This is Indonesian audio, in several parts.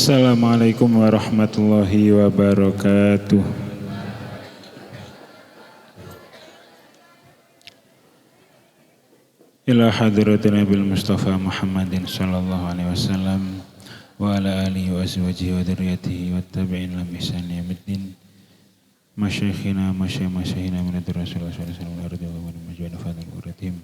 Assalamualaikum warahmatullahi wabarakatuh. Ila hadratin Nabil Mustafa Muhammadin sallallahu alaihi wasallam wa ala alihi wa azwajihi wa dzurriyyatihi wa tabi'in lam ihsan yaumiddin. Masyayikhina masyayikhina min Rasulullah sallallahu alaihi wasallam wa majwana fadil uratim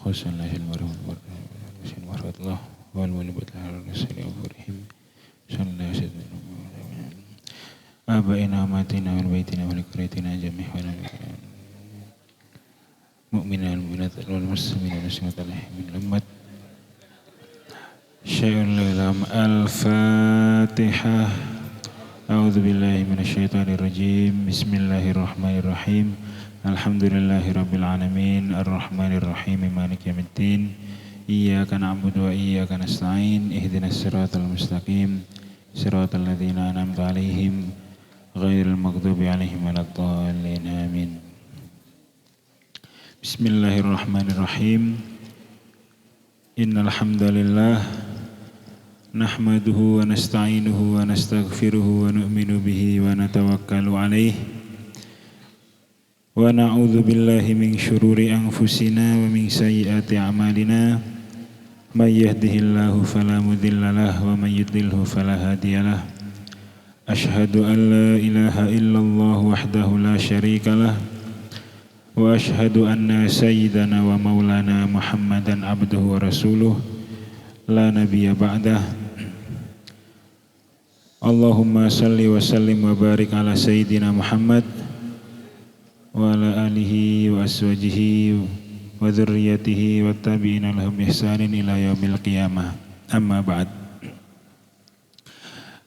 khususan lahil warahmatullah wal walibatul rasulihim sallallahu alaihi wasallam abaina amatina wal baitina wal ikritina jami'an mu'minan mu'minat wal muslimin wal muslimat min ummat syai'un lilam al-fatihah. A'udzu billahi minasyaitonir rajim. Bismillahirrahmanirrahim. Alhamdulillahirabbil alamin arrahmanir rahim maliki yaumiddin. Iyyaka na'budu wa iyyaka nasta'in. Ihdinas siratal mustaqim. Siratal ladzina an'amta 'alaihim ghairil maghdubi 'alaihim waladdallin. Amin. Bismillahirrahmanirrahim. Innal hamdalillah nahmaduhu wa nasta'inuhu wa nastaghfiruhu wa nu'minu bihi wa natawakkalu 'alaihi wa na'udzu billahi min syururi anfusina wa min sayyiati a'malina may yahdihillahu fala mudhillalah wa may yudlilhu fala hadiyalah. Asyhadu an la ilaha illallah wahdahu la syarikalah wa asyhadu anna sayyidana wa maulana Muhammadan abduhu wa rasuluh la nabiyya ba'dah. Allahumma salli wa sallim wa barik ala sayyidina Muhammad wa ala alihi wa aswajihi wa dzurriyyatihi wa tabi'ina lahum ihsanin ila yaumil qiyamah. Amma ba'd.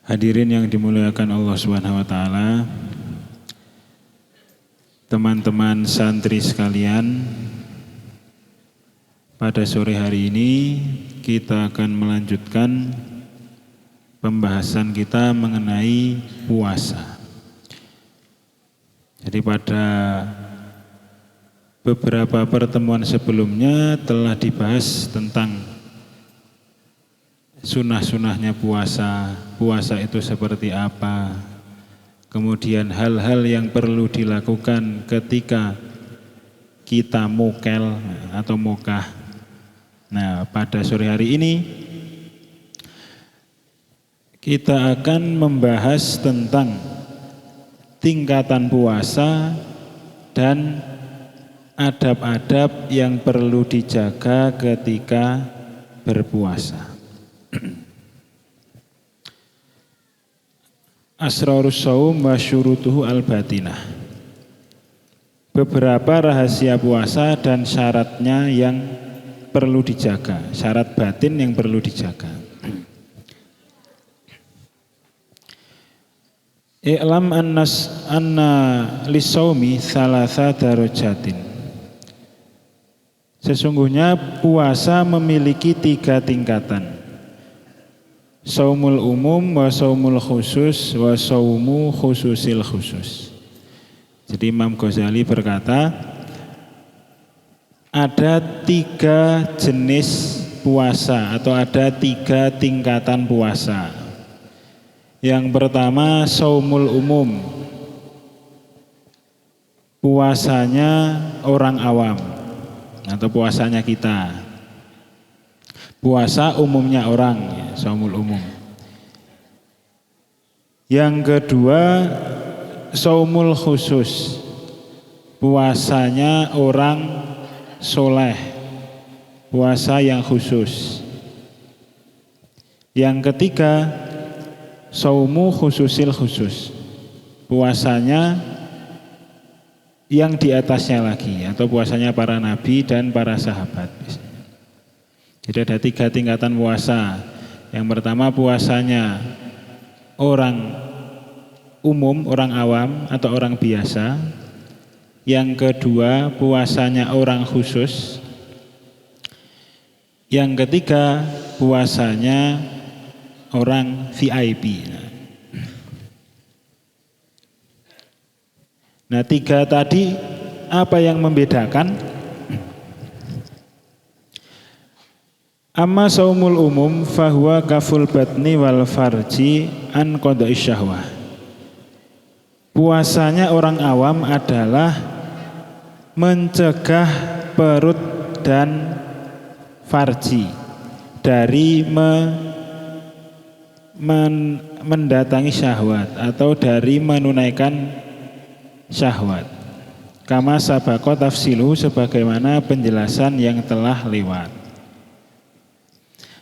Hadirin yang dimuliakan Allah Subhanahu wa taala, teman-teman santri sekalian, pada sore hari ini kita akan melanjutkan pembahasan kita mengenai puasa. Jadi pada beberapa pertemuan sebelumnya telah dibahas tentang sunah-sunahnya puasa, puasa itu seperti apa, kemudian hal-hal yang perlu dilakukan ketika kita mokel atau mokah. Nah, pada sore hari ini kita akan membahas tentang tingkatan puasa dan adab-adab yang perlu dijaga ketika berpuasa. Asrarus shaum wa syurutuhu al-batinah. Beberapa rahasia puasa dan syaratnya yang perlu dijaga, syarat batin yang perlu dijaga. I'lam anna lissaumi thalatha darajatin. Sesungguhnya puasa memiliki 3 tingkatan. Saumul umum wa saumul khusus wa saumu khususil khusus. Jadi Imam Ghazali berkata, ada 3 jenis puasa atau ada 3 tingkatan puasa. Yang pertama saumul umum, puasanya orang awam atau puasanya kita. Puasa umumnya orang, ya, saumul umum. Yang kedua saumul khusus, puasanya orang soleh, puasa yang khusus. Yang ketiga saumu khususil khusus, puasanya yang di atasnya lagi atau puasanya para nabi dan para sahabat. Jadi ada 3 tingkatan puasa. Yang pertama puasanya orang umum, orang awam atau orang biasa. Yang kedua puasanya orang khusus. Yang ketiga puasanya orang VIP. Nah 3 tadi apa yang membedakan? Amma saumul umum fahuwa kaful batni wal farji an qada'i syahwah. Puasanya orang awam adalah mencegah perut dan farji dari mendatangi syahwat atau dari menunaikan syahwat. Kama sabaqo tafsiluhu, sebagaimana penjelasan yang telah lewat.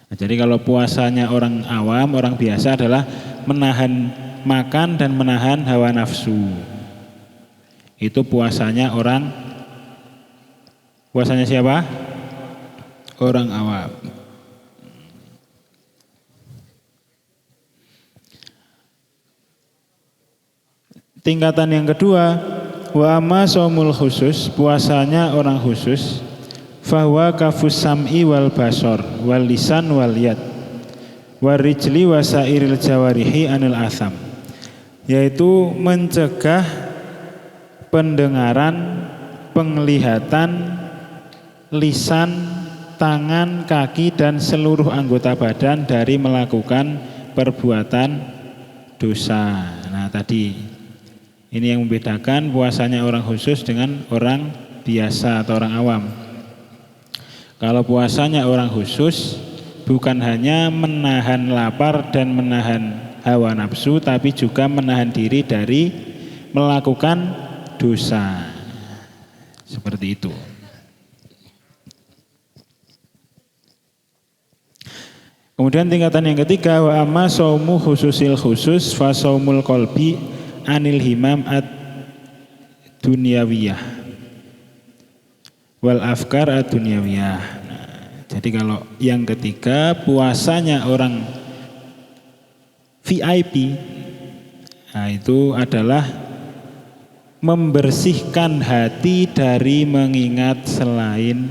Nah, jadi kalau puasanya orang awam, orang biasa adalah menahan makan dan menahan hawa nafsu. Itu puasanya siapa? Orang awam. Tingkatan yang kedua, wa amma shaumul khusus, puasanya orang khusus, fahuwa kafus sam'i wal basor wal lisan wal yad warijli wasairil jawarihi anil atham, yaitu mencegah pendengaran, penglihatan, lisan, tangan, kaki dan seluruh anggota badan dari melakukan perbuatan dosa. Nah, tadi ini yang membedakan puasanya orang khusus dengan orang biasa atau orang awam. Kalau puasanya orang khusus bukan hanya menahan lapar dan menahan hawa nafsu, tapi juga menahan diri dari melakukan dosa. Seperti itu. Kemudian tingkatan yang ketiga, wa amma saumu khususil khusus fa saumul qalbi anil himam ad dunyawiyah wal afkar ad dunyawiyah. Jadi kalau yang ketiga, puasanya orang VIP, nah itu adalah membersihkan hati dari mengingat selain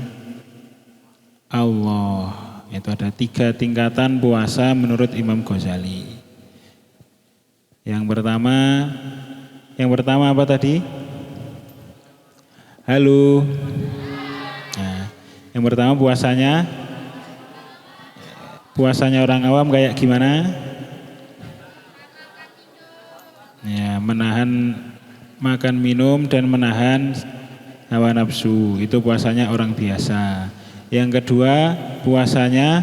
Allah. Itu ada 3 tingkatan puasa menurut Imam Ghazali. Yang pertama apa tadi? Halo. Nah, yang pertama puasanya orang awam kayak gimana? Ya, menahan makan minum dan menahan hawa nafsu, itu puasanya orang biasa. Yang kedua, puasanya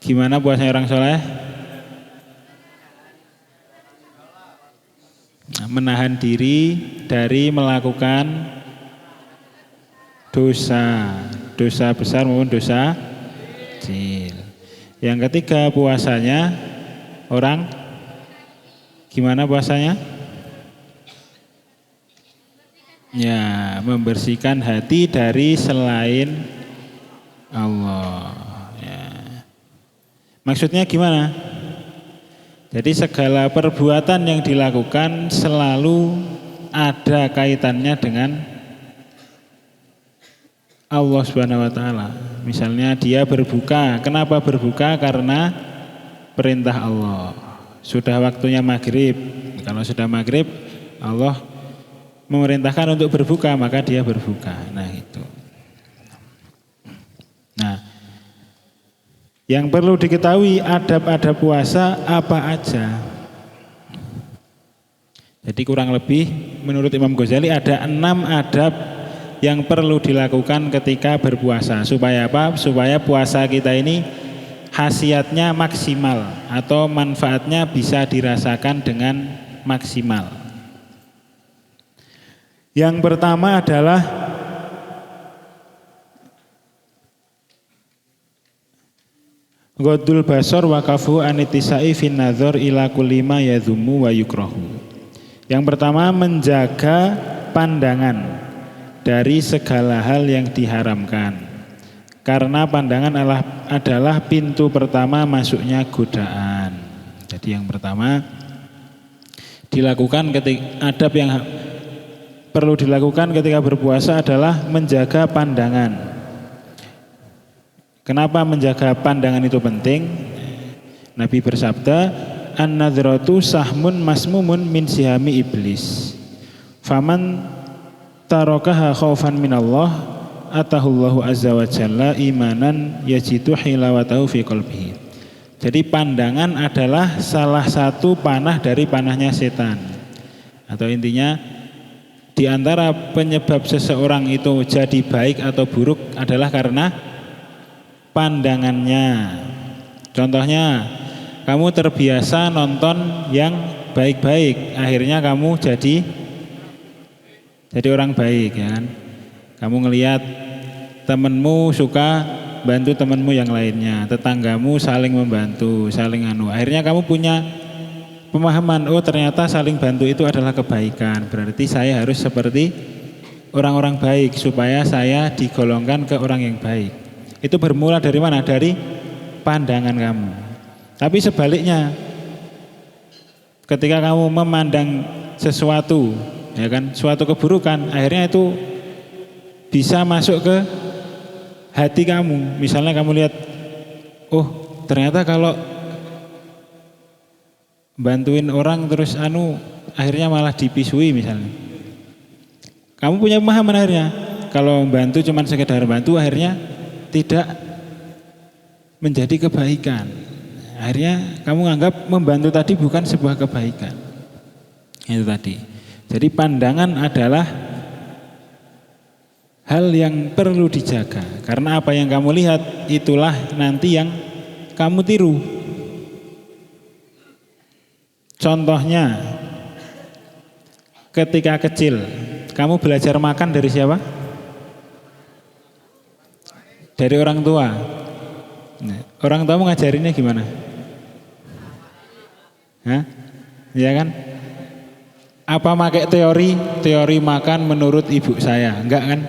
gimana puasanya orang soleh? Menahan diri dari melakukan dosa besar maupun dosa kecil. Yang ketiga, puasanya orang gimana puasanya? Ya, membersihkan hati dari selain Allah. Ya. Maksudnya gimana? Jadi segala perbuatan yang dilakukan selalu ada kaitannya dengan Allah Subhanahu wa taala. Misalnya dia berbuka, kenapa berbuka? Karena perintah Allah. Sudah waktunya maghrib, kalau sudah maghrib Allah memerintahkan untuk berbuka, maka dia berbuka. Nah itu. Nah, yang perlu diketahui adab-adab puasa apa aja. Jadi kurang lebih menurut Imam Ghazali ada 6 adab yang perlu dilakukan ketika berpuasa. Supaya apa? Supaya puasa kita ini khasiatnya maksimal atau manfaatnya bisa dirasakan dengan maksimal. Yang pertama adalah Ghaddul basar wa kafu anitisai fin nazar ila kulli ma yadhumu wa yukrahu. Yang pertama, menjaga pandangan dari segala hal yang diharamkan. Karena pandangan adalah pintu pertama masuknya godaan. Jadi yang pertama dilakukan adab yang perlu dilakukan ketika berpuasa adalah menjaga pandangan. Kenapa menjaga pandangan itu penting? Nabi bersabda, an-nadhratu sahmun masmumun min sihami iblis. Faman tarakaha khaufan minallah atahullahu azza wa jalla imanan yajidu hilawatahu fi qalbihi. Jadi pandangan adalah salah satu panah dari panahnya setan. Atau intinya di antara penyebab seseorang itu jadi baik atau buruk adalah karena pandangannya. Contohnya, kamu terbiasa nonton yang baik-baik, akhirnya kamu jadi orang baik, ya kan? Kamu ngelihat temenmu suka bantu temanmu yang lainnya, tetanggamu saling membantu, saling akhirnya kamu punya pemahaman, oh ternyata saling bantu itu adalah kebaikan, berarti saya harus seperti orang-orang baik supaya saya digolongkan ke orang yang baik. Itu bermula dari mana? Dari pandangan kamu. Tapi sebaliknya, ketika kamu memandang sesuatu, ya kan, suatu keburukan, akhirnya itu bisa masuk ke hati kamu. Misalnya kamu lihat, oh ternyata kalau bantuin orang terus akhirnya malah dipisui misalnya. Kamu punya pemahaman akhirnya, kalau bantu cuman sekedar bantu akhirnya tidak menjadi kebaikan. Akhirnya kamu anggap membantu tadi bukan sebuah kebaikan. Itu tadi. Jadi pandangan adalah hal yang perlu dijaga, karena apa yang kamu lihat itulah nanti yang kamu tiru. Contohnya, ketika kecil, kamu belajar makan dari siapa? Dari orang tua. Orang tua ngajarinnya gimana? Hah? Ya kan? Apa pakai teori makan menurut ibu saya? Enggak kan?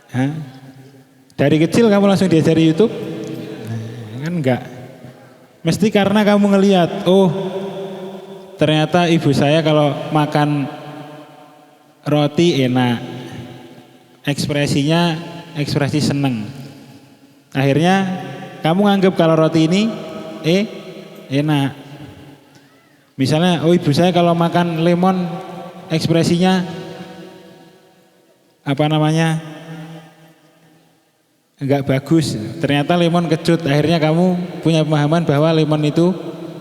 Hah? Dari kecil kamu langsung diajari YouTube? Kan enggak. Mesti karena kamu ngelihat, oh ternyata ibu saya kalau makan roti enak. Ekspresinya ekspresi seneng. Akhirnya kamu nganggap kalau roti ini enak. Misalnya, oh ibu saya kalau makan lemon ekspresinya enggak bagus, ternyata lemon kecut. Akhirnya kamu punya pemahaman bahwa lemon itu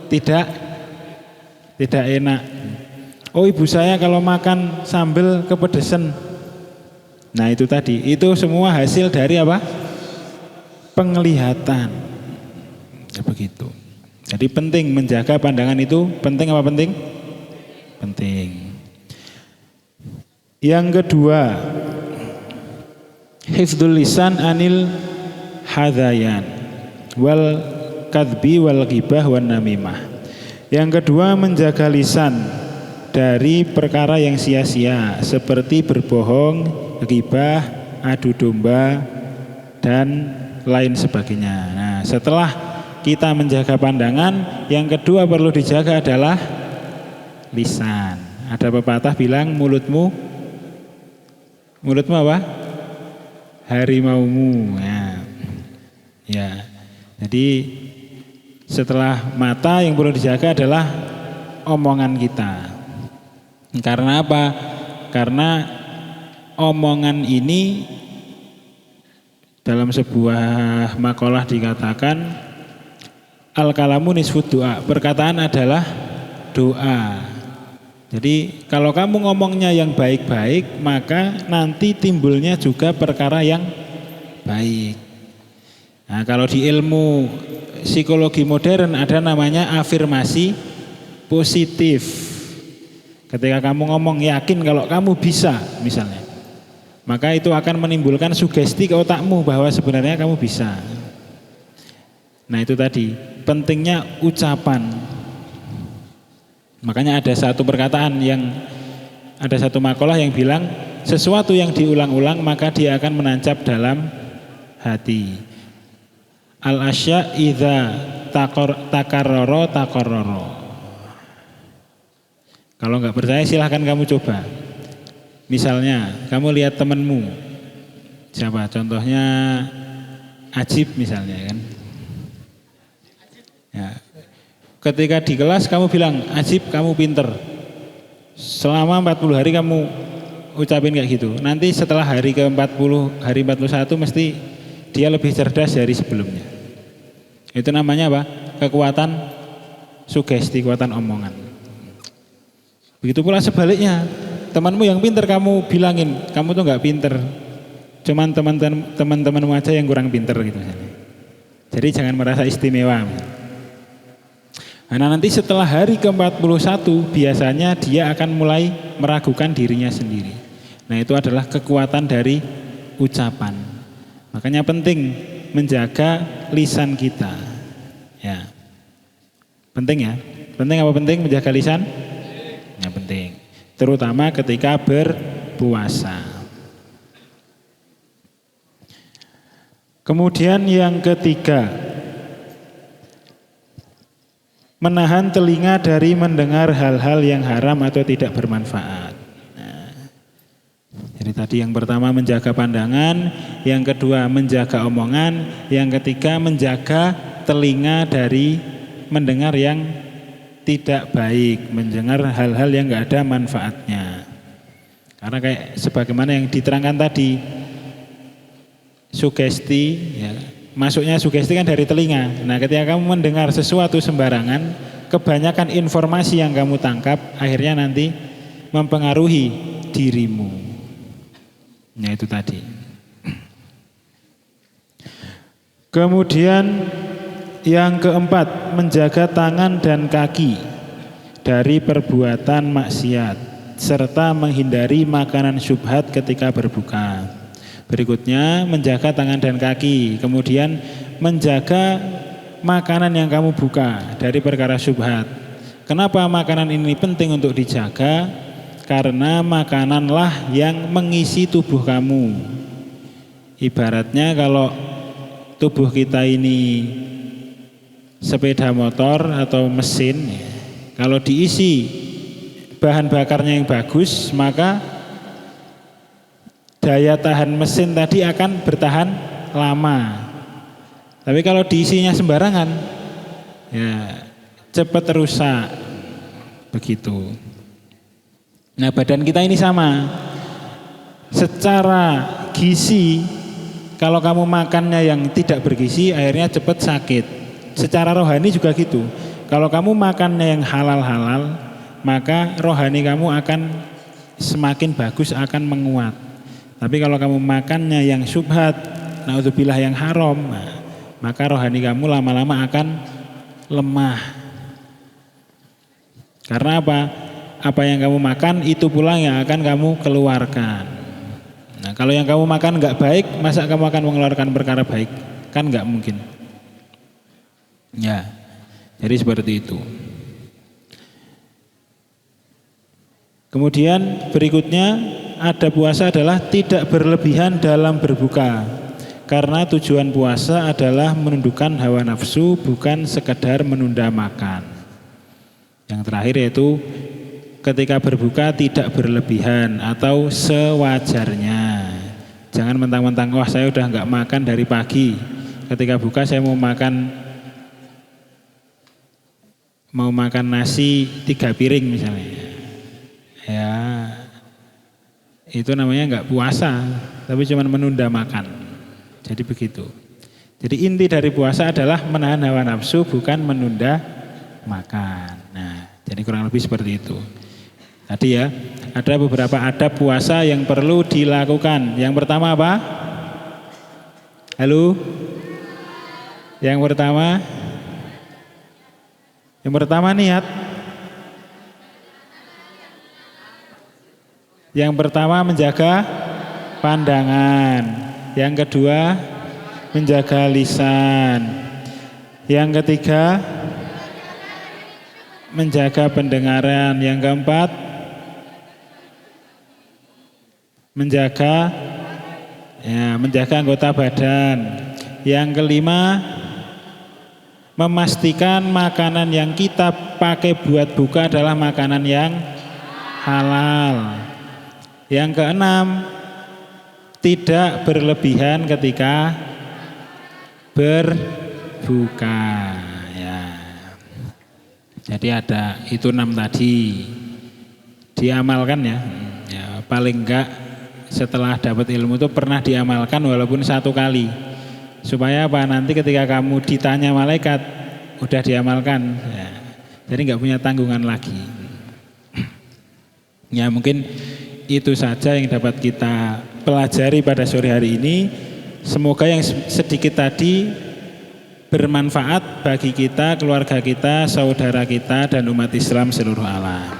tidak enak. Oh ibu saya kalau makan sambal kepedesan. Nah itu tadi, itu semua hasil dari apa? Penglihatan. Ya begitu. Jadi penting menjaga pandangan itu, penting apa penting? Penting. Yang kedua, hifdzul lisan anil hadayan wal kadbi wal ghibah wan namimah. Yang kedua, menjaga lisan dari perkara yang sia-sia seperti berbohong, ghibah, adu domba dan lain sebagainya. Nah, setelah kita menjaga pandangan, yang kedua perlu dijaga adalah lisan. Ada pepatah bilang mulutmu apa? Harimaumu. Ya. Jadi setelah mata yang perlu dijaga adalah omongan kita. Karena apa? Karena omongan ini dalam sebuah makalah dikatakan al-kalamu nisfud doa. Perkataan adalah doa. Jadi kalau kamu ngomongnya yang baik-baik, maka nanti timbulnya juga perkara yang baik. Nah, kalau di ilmu psikologi modern ada namanya afirmasi positif. Ketika kamu ngomong yakin kalau kamu bisa misalnya, maka itu akan menimbulkan sugesti ke otakmu bahwa sebenarnya kamu bisa. Nah itu tadi, pentingnya ucapan. Makanya ada satu makalah yang bilang sesuatu yang diulang-ulang maka dia akan menancap dalam hati. Al-asya idza takarrara. Kalau nggak percaya silahkan kamu coba. Misalnya kamu lihat temanmu, siapa? Contohnya Ajib misalnya kan. Ya. Ketika di kelas kamu bilang, Ajib kamu pinter. Selama 40 hari kamu ucapin kayak gitu. Nanti setelah hari ke-40, hari 41 mesti dia lebih cerdas dari sebelumnya. Itu namanya apa? Kekuatan sugesti, kekuatan omongan. Begitu pula sebaliknya. Temanmu yang pinter kamu bilangin, kamu tuh nggak pinter. Cuman teman-temanmu aja yang kurang pinter gitu. Jadi jangan merasa istimewa. Nah nanti setelah hari ke-41 biasanya dia akan mulai meragukan dirinya sendiri. Nah itu adalah kekuatan dari ucapan. Makanya penting menjaga lisan kita. Ya. Penting ya. Penting apa penting menjaga lisan? Ya penting. Terutama ketika berpuasa. Kemudian yang ketiga, menahan telinga dari mendengar hal-hal yang haram atau tidak bermanfaat. Nah, jadi tadi yang pertama menjaga pandangan, yang kedua menjaga omongan, yang ketiga menjaga telinga dari mendengar yang tidak baik, mendengar hal-hal yang enggak ada manfaatnya. Karena kayak sebagaimana yang diterangkan tadi, sugesti, ya, masuknya sugesti kan dari telinga. Nah ketika kamu mendengar sesuatu sembarangan, kebanyakan informasi yang kamu tangkap akhirnya nanti mempengaruhi dirimu. Nah itu tadi. Kemudian yang keempat, menjaga tangan dan kaki dari perbuatan maksiat serta menghindari makanan syubhat ketika berbuka. Berikutnya menjaga tangan dan kaki, kemudian menjaga makanan yang kamu buka dari perkara syubhat. Kenapa makanan ini penting untuk dijaga? Karena makananlah yang mengisi tubuh kamu. Ibaratnya kalau tubuh kita ini sepeda motor atau mesin, kalau diisi bahan bakarnya yang bagus, maka daya tahan mesin tadi akan bertahan lama. Tapi kalau diisinya sembarangan, ya cepat rusak. Begitu. Nah badan kita ini sama. Secara gizi, kalau kamu makannya yang tidak bergizi, akhirnya cepat sakit. Secara rohani juga gitu. Kalau kamu makannya yang halal-halal, maka rohani kamu akan semakin bagus, akan menguat. Tapi kalau kamu makannya yang syubhat, naudzubillah yang haram, maka rohani kamu lama-lama akan lemah. Karena apa? Apa yang kamu makan itu pula yang akan kamu keluarkan. Nah kalau yang kamu makan nggak baik, masa kamu akan mengeluarkan perkara baik? Kan nggak mungkin. Ya, jadi seperti itu. Kemudian berikutnya, ada puasa adalah tidak berlebihan dalam berbuka. Karena tujuan puasa adalah menundukkan hawa nafsu, bukan sekedar menunda makan. Yang terakhir yaitu ketika berbuka tidak berlebihan atau sewajarnya. Jangan mentang-mentang, wah saya udah nggak makan dari pagi, ketika buka saya mau makan nasi 3 piring misalnya. Ya itu namanya nggak puasa, tapi cuma menunda makan. Jadi begitu. Jadi inti dari puasa adalah menahan hawa nafsu, bukan menunda makan. Nah, jadi kurang lebih seperti itu. Tadi ya, ada beberapa adab puasa yang perlu dilakukan. Yang pertama apa? Halo? Yang pertama niat. Yang pertama menjaga pandangan. Yang kedua menjaga lisan. Yang ketiga menjaga pendengaran. Yang keempat menjaga anggota badan. Yang kelima memastikan makanan yang kita pakai buat buka adalah makanan yang halal. Yang keenam, tidak berlebihan ketika berbuka. Ya. Jadi ada itu 6 tadi, diamalkan ya. Ya paling enggak setelah dapat ilmu itu pernah diamalkan walaupun 1 kali. Supaya apa? Nanti ketika kamu ditanya malaikat, udah diamalkan. Ya. Jadi nggak punya tanggungan lagi. Ya mungkin itu saja yang dapat kita pelajari pada sore hari ini. Semoga yang sedikit tadi bermanfaat bagi kita, keluarga kita, saudara kita, dan umat Islam seluruh alam.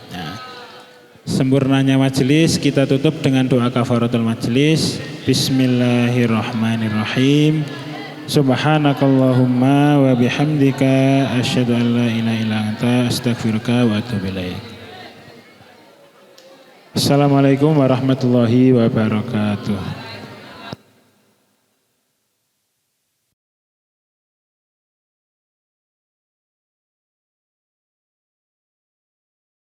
Ya. Sempurnanya majelis kita tutup dengan doa kafaratul majelis. Bismillahirrahmanirrahim. Subhanakallahumma wa bihamdika asyhadu an la ilaha illa anta astaghfiruka wa atubu ilaik. Assalamualaikum warahmatullahi wabarakatuh.